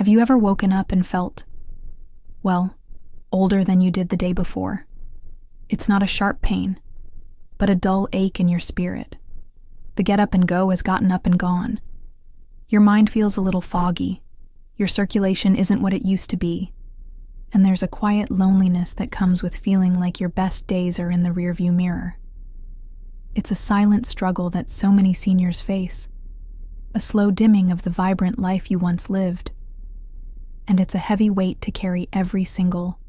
Have you ever woken up and felt, well, older than you did the day before? It's not a sharp pain, but a dull ache in your spirit. The get up and go has gotten up and gone. Your mind feels a little foggy. Your circulation isn't what it used to be. And there's a quiet loneliness that comes with feeling like your best days are in the rearview mirror. It's a silent struggle that so many seniors face, a slow dimming of the vibrant life you once lived. And it's a heavy weight to carry every single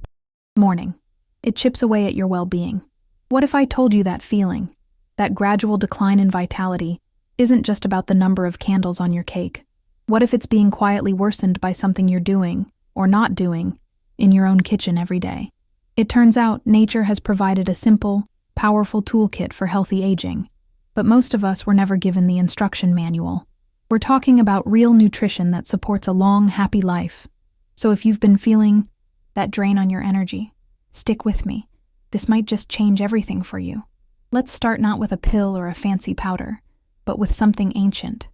morning. It chips away at your well-being. What if I told you that feeling, that gradual decline in vitality, isn't just about the number of candles on your cake? What if it's being quietly worsened by something you're doing, or not doing, in your own kitchen every day? It turns out nature has provided a simple, powerful toolkit for healthy aging, but most of us were never given the instruction manual. We're talking about real nutrition that supports a long, happy life. So if you've been feeling that drain on your energy, stick with me. This might just change everything for you. Let's start not with a pill or a fancy powder, but with something ancient,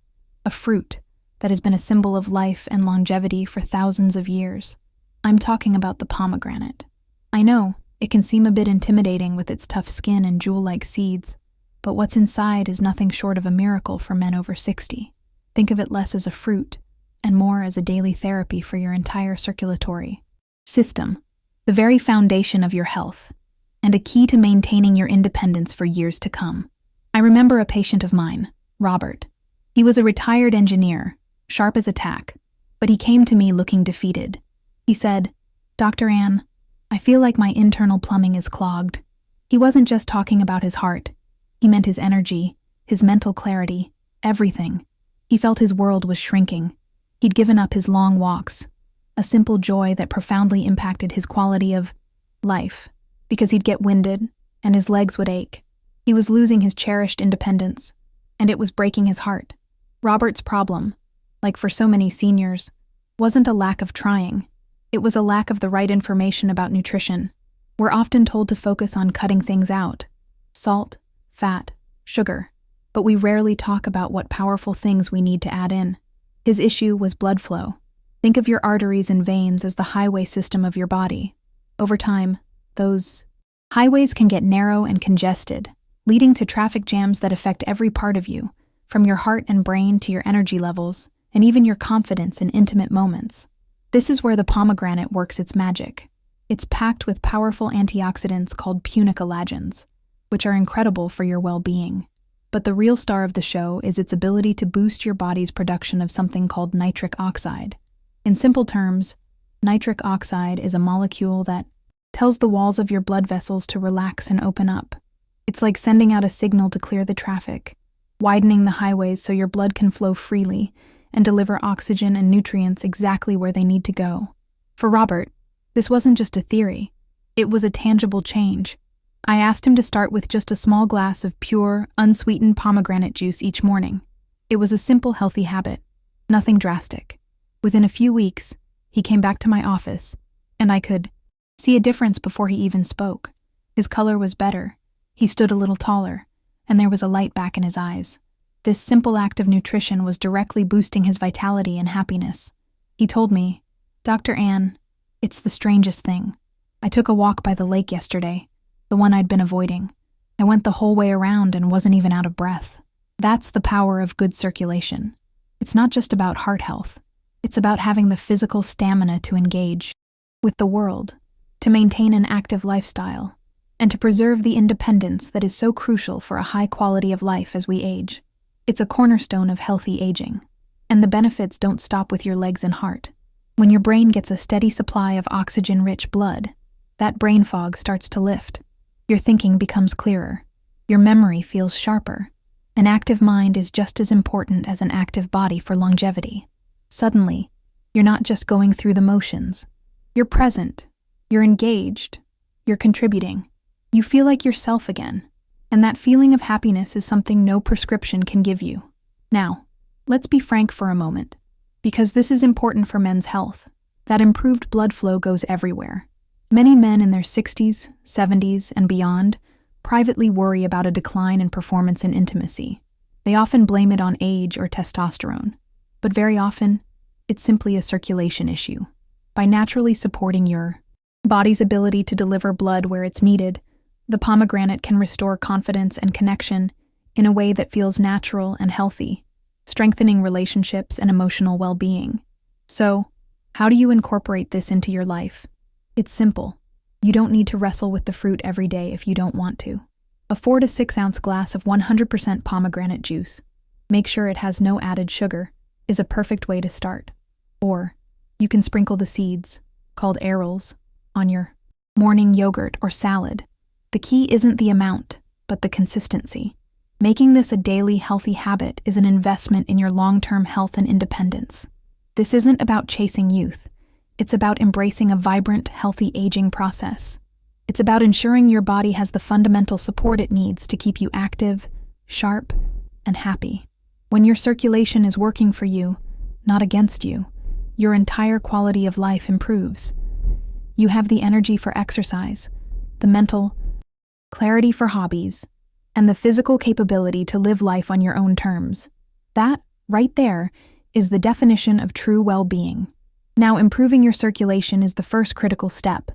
a fruit that has been a symbol of life and longevity for thousands of years. I'm talking about the pomegranate. I know, it can seem a bit intimidating with its tough skin and jewel-like seeds, but what's inside is nothing short of a miracle for men over 60. Think of it less as a fruit and more as a daily therapy for your entire circulatory system, the very foundation of your health, and a key to maintaining your independence for years to come. I remember a patient of mine, Robert. He was a retired engineer, sharp as a tack, but he came to me looking defeated. He said, "Dr. Ann, I feel like my internal plumbing is clogged." He wasn't just talking about his heart. He meant his energy, his mental clarity, everything. He felt his world was shrinking. He'd given up his long walks, a simple joy that profoundly impacted his quality of life, because he'd get winded and his legs would ache. He was losing his cherished independence, and it was breaking his heart. Robert's problem, like for so many seniors, wasn't a lack of trying. It was a lack of the right information about nutrition. We're often told to focus on cutting things out, salt, fat, sugar, but we rarely talk about what powerful things we need to add in. His issue was blood flow. Think of your arteries and veins as the highway system of your body. Over time, those highways can get narrow and congested, leading to traffic jams that affect every part of you, from your heart and brain to your energy levels, and even your confidence in intimate moments. This is where the pomegranate works its magic. It's packed with powerful antioxidants called punicolagens, which are incredible for your well-being. But the real star of the show is its ability to boost your body's production of something called nitric oxide. In simple terms, nitric oxide is a molecule that tells the walls of your blood vessels to relax and open up. It's like sending out a signal to clear the traffic, widening the highways so your blood can flow freely and deliver oxygen and nutrients exactly where they need to go. For Robert, this wasn't just a theory. It was a tangible change. I asked him to start with just a small glass of pure, unsweetened pomegranate juice each morning. It was a simple, healthy habit, nothing drastic. Within a few weeks, he came back to my office, and I could see a difference before he even spoke. His color was better, he stood a little taller, and there was a light back in his eyes. This simple act of nutrition was directly boosting his vitality and happiness. He told me, "Dr. Ann, it's the strangest thing. I took a walk by the lake yesterday, the one I'd been avoiding. I went the whole way around and wasn't even out of breath." That's the power of good circulation. It's not just about heart health. It's about having the physical stamina to engage with the world, to maintain an active lifestyle, and to preserve the independence that is so crucial for a high quality of life as we age. It's a cornerstone of healthy aging. And the benefits don't stop with your legs and heart. When your brain gets a steady supply of oxygen-rich blood, that brain fog starts to lift. Your thinking becomes clearer. Your memory feels sharper. An active mind is just as important as an active body for longevity. Suddenly, you're not just going through the motions. You're present. You're engaged. You're contributing. You feel like yourself again. And that feeling of happiness is something no prescription can give you. Now, let's be frank for a moment, because this is important for men's health. That improved blood flow goes everywhere. Many men in their 60s, 70s, and beyond privately worry about a decline in performance and intimacy. They often blame it on age or testosterone, but very often, it's simply a circulation issue. By naturally supporting your body's ability to deliver blood where it's needed, the pomegranate can restore confidence and connection in a way that feels natural and healthy, strengthening relationships and emotional well-being. So, how do you incorporate this into your life? It's simple. You don't need to wrestle with the fruit every day if you don't want to. A 4 to 6 ounce glass of 100% pomegranate juice, make sure it has no added sugar, is a perfect way to start. Or, you can sprinkle the seeds, called arils, on your morning yogurt or salad. The key isn't the amount, but the consistency. Making this a daily healthy habit is an investment in your long-term health and independence. This isn't about chasing youth. It's about embracing a vibrant, healthy aging process. It's about ensuring your body has the fundamental support it needs to keep you active, sharp, and happy. When your circulation is working for you, not against you, your entire quality of life improves. You have the energy for exercise, the mental clarity for hobbies, and the physical capability to live life on your own terms. That, right there, is the definition of true well-being. Now, improving your circulation is the first critical step.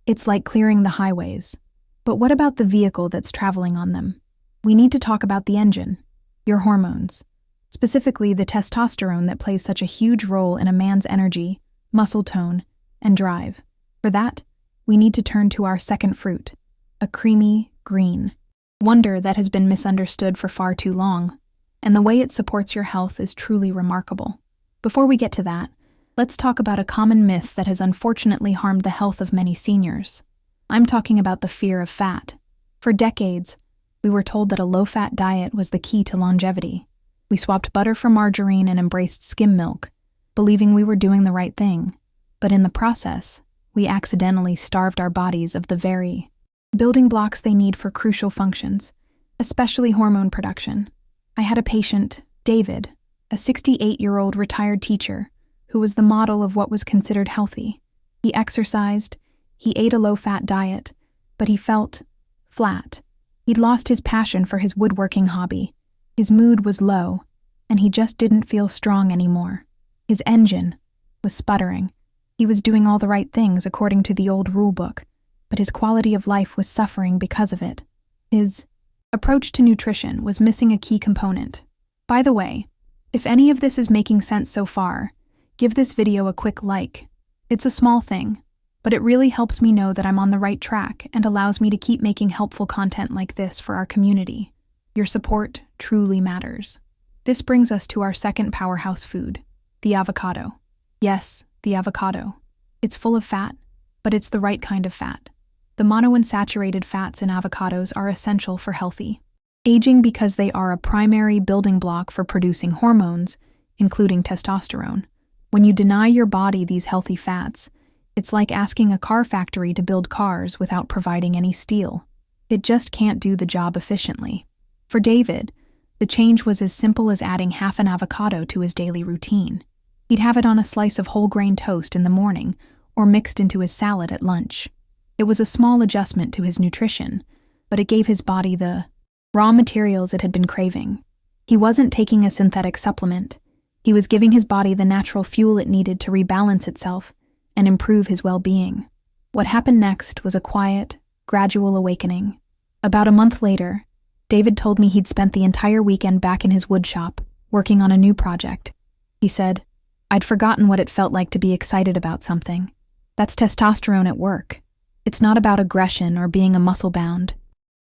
It's like clearing the highways. But what about the vehicle that's traveling on them? We need to talk about the engine, your hormones, specifically the testosterone that plays such a huge role in a man's energy, muscle tone, and drive. For that, we need to turn to our second fruit, a creamy green wonder that has been misunderstood for far too long, and the way it supports your health is truly remarkable. Before we get to that, let's talk about a common myth that has unfortunately harmed the health of many seniors. I'm talking about the fear of fat. For decades, we were told that a low-fat diet was the key to longevity. We swapped butter for margarine and embraced skim milk, believing we were doing the right thing. But in the process, we accidentally starved our bodies of the very building blocks they need for crucial functions, especially hormone production. I had a patient, David, a 68-year-old retired teacher, who was the model of what was considered healthy. He exercised, he ate a low-fat diet, but he felt flat. He'd lost his passion for his woodworking hobby. His mood was low, and he just didn't feel strong anymore. His engine was sputtering. He was doing all the right things according to the old rule book, but his quality of life was suffering because of it. His approach to nutrition was missing a key component. By the way, if any of this is making sense so far, give this video a quick like. It's a small thing, but it really helps me know that I'm on the right track and allows me to keep making helpful content like this for our community. Your support truly matters. This brings us to our second powerhouse food, the avocado. Yes, the avocado. It's full of fat, but it's the right kind of fat. The monounsaturated fats in avocados are essential for healthy aging because they are a primary building block for producing hormones, including testosterone. When you deny your body these healthy fats, it's like asking a car factory to build cars without providing any steel. It just can't do the job efficiently. For David, the change was as simple as adding half an avocado to his daily routine. He'd have it on a slice of whole grain toast in the morning or mixed into his salad at lunch. It was a small adjustment to his nutrition, but it gave his body the raw materials it had been craving. He wasn't taking a synthetic supplement. He was giving his body the natural fuel it needed to rebalance itself and improve his well-being. What happened next was a quiet, gradual awakening. About a month later, David told me he'd spent the entire weekend back in his wood shop, working on a new project. He said, "I'd forgotten what it felt like to be excited about something. That's testosterone at work. It's not about aggression or being a muscle-bound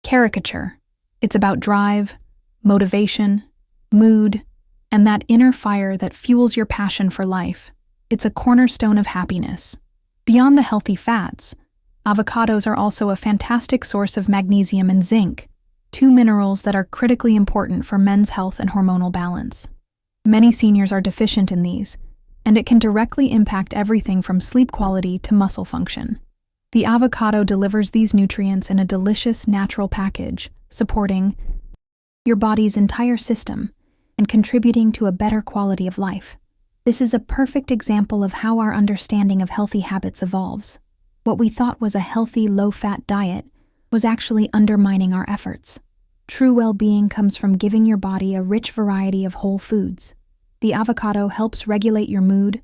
caricature. It's about drive, motivation, mood, and that inner fire that fuels your passion for life. It's a cornerstone of happiness." Beyond the healthy fats, avocados are also a fantastic source of magnesium and zinc, two minerals that are critically important for men's health and hormonal balance. Many seniors are deficient in these, and it can directly impact everything from sleep quality to muscle function. The avocado delivers these nutrients in a delicious, natural package, supporting your body's entire system and contributing to a better quality of life. This is a perfect example of how our understanding of healthy habits evolves. What we thought was a healthy, low-fat diet was actually undermining our efforts. True well-being comes from giving your body a rich variety of whole foods. The avocado helps regulate your mood,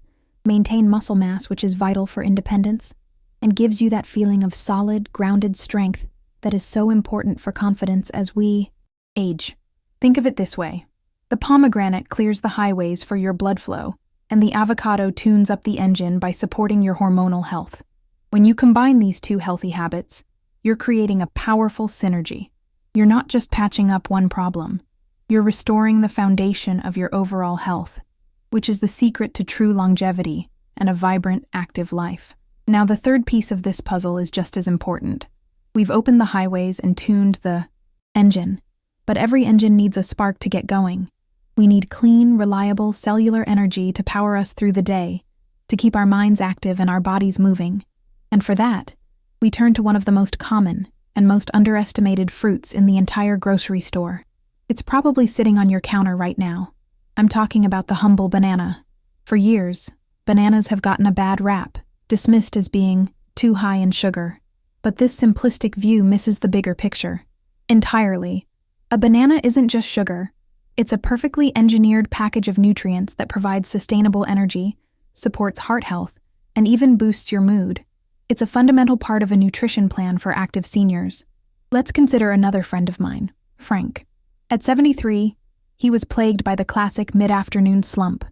maintain muscle mass, which is vital for independence, and gives you that feeling of solid, grounded strength that is so important for confidence as we age. Think of it this way. The pomegranate clears the highways for your blood flow, and the avocado tunes up the engine by supporting your hormonal health. When you combine these two healthy habits, you're creating a powerful synergy. You're not just patching up one problem. You're restoring the foundation of your overall health, which is the secret to true longevity and a vibrant, active life. Now, the third piece of this puzzle is just as important. We've opened the highways and tuned the engine, but every engine needs a spark to get going. We need clean, reliable cellular energy to power us through the day, to keep our minds active and our bodies moving. And for that, we turn to one of the most common and most underestimated fruits in the entire grocery store. It's probably sitting on your counter right now. I'm talking about the humble banana. For years, bananas have gotten a bad rap, dismissed as being too high in sugar. But this simplistic view misses the bigger picture entirely. A banana isn't just sugar. It's a perfectly engineered package of nutrients that provides sustainable energy, supports heart health, and even boosts your mood. It's a fundamental part of a nutrition plan for active seniors. Let's consider another friend of mine, Frank. At 73, he was plagued by the classic mid-afternoon slump.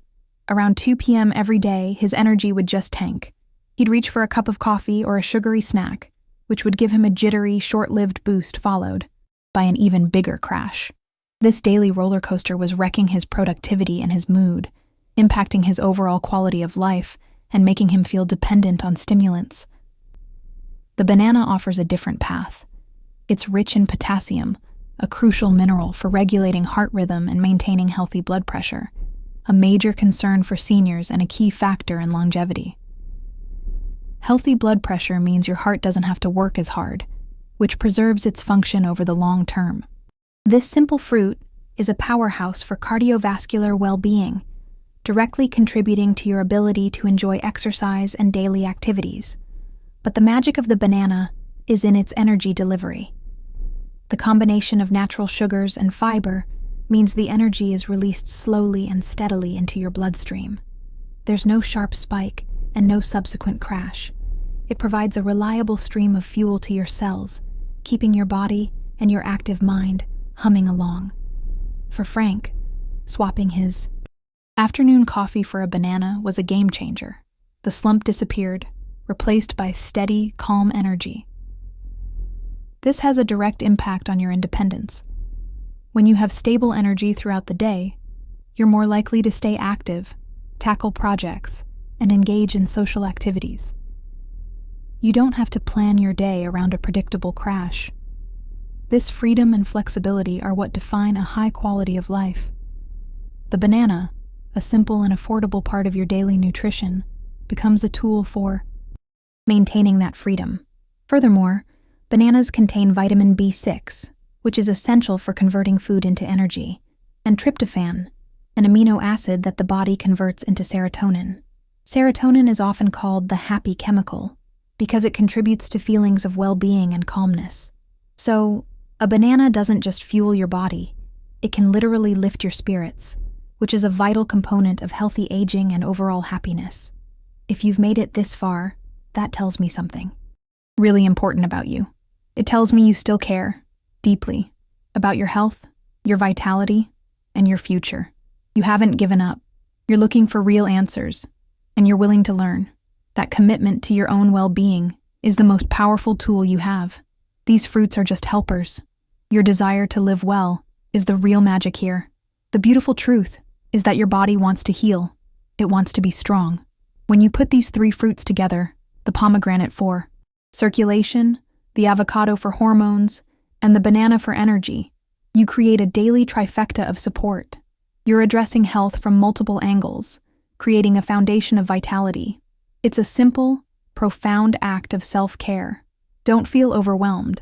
Around 2 p.m. every day, his energy would just tank. He'd reach for a cup of coffee or a sugary snack, which would give him a jittery, short-lived boost followed by an even bigger crash. This daily roller coaster was wrecking his productivity and his mood, impacting his overall quality of life and making him feel dependent on stimulants. The banana offers a different path. It's rich in potassium, a crucial mineral for regulating heart rhythm and maintaining healthy blood pressure, a major concern for seniors and a key factor in longevity. Healthy blood pressure means your heart doesn't have to work as hard, which preserves its function over the long term. This simple fruit is a powerhouse for cardiovascular well-being, directly contributing to your ability to enjoy exercise and daily activities. But the magic of the banana is in its energy delivery. The combination of natural sugars and fiber means the energy is released slowly and steadily into your bloodstream. There's no sharp spike and no subsequent crash. It provides a reliable stream of fuel to your cells, keeping your body and your active mind humming along. For Frank, swapping his afternoon coffee for a banana was a game changer. The slump disappeared, replaced by steady, calm energy. This has a direct impact on your independence. When you have stable energy throughout the day, you're more likely to stay active, tackle projects, and engage in social activities. You don't have to plan your day around a predictable crash. This freedom and flexibility are what define a high quality of life. The banana, a simple and affordable part of your daily nutrition, becomes a tool for maintaining that freedom. Furthermore, bananas contain vitamin B6, which is essential for converting food into energy, and tryptophan, an amino acid that the body converts into serotonin. Serotonin is often called the happy chemical because it contributes to feelings of well-being and calmness. So, a banana doesn't just fuel your body, it can literally lift your spirits, which is a vital component of healthy aging and overall happiness. If you've made it this far, that tells me something really important about you. It tells me you still care, deeply, about your health, your vitality, and your future. You haven't given up. You're looking for real answers, and you're willing to learn. That commitment to your own well-being is the most powerful tool you have. These fruits are just helpers. Your desire to live well is the real magic here. The beautiful truth is that your body wants to heal. It wants to be strong. When you put these 3 fruits together, the pomegranate for circulation, the avocado for hormones, and the banana for energy, you create a daily trifecta of support. You're addressing health from multiple angles, creating a foundation of vitality. It's a simple, profound act of self-care. Don't feel overwhelmed.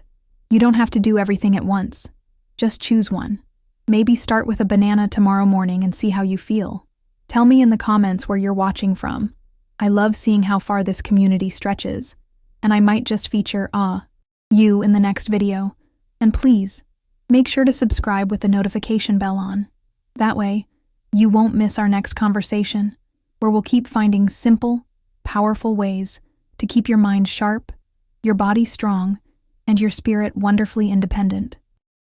You don't have to do everything at once. Just choose one. Maybe start with a banana tomorrow morning and see how you feel. Tell me in the comments where you're watching from. I love seeing how far this community stretches, and I might just feature you in the next video. And please, make sure to subscribe with the notification bell on. That way, you won't miss our next conversation, where we'll keep finding simple, powerful ways to keep your mind sharp, your body strong, and your spirit wonderfully independent.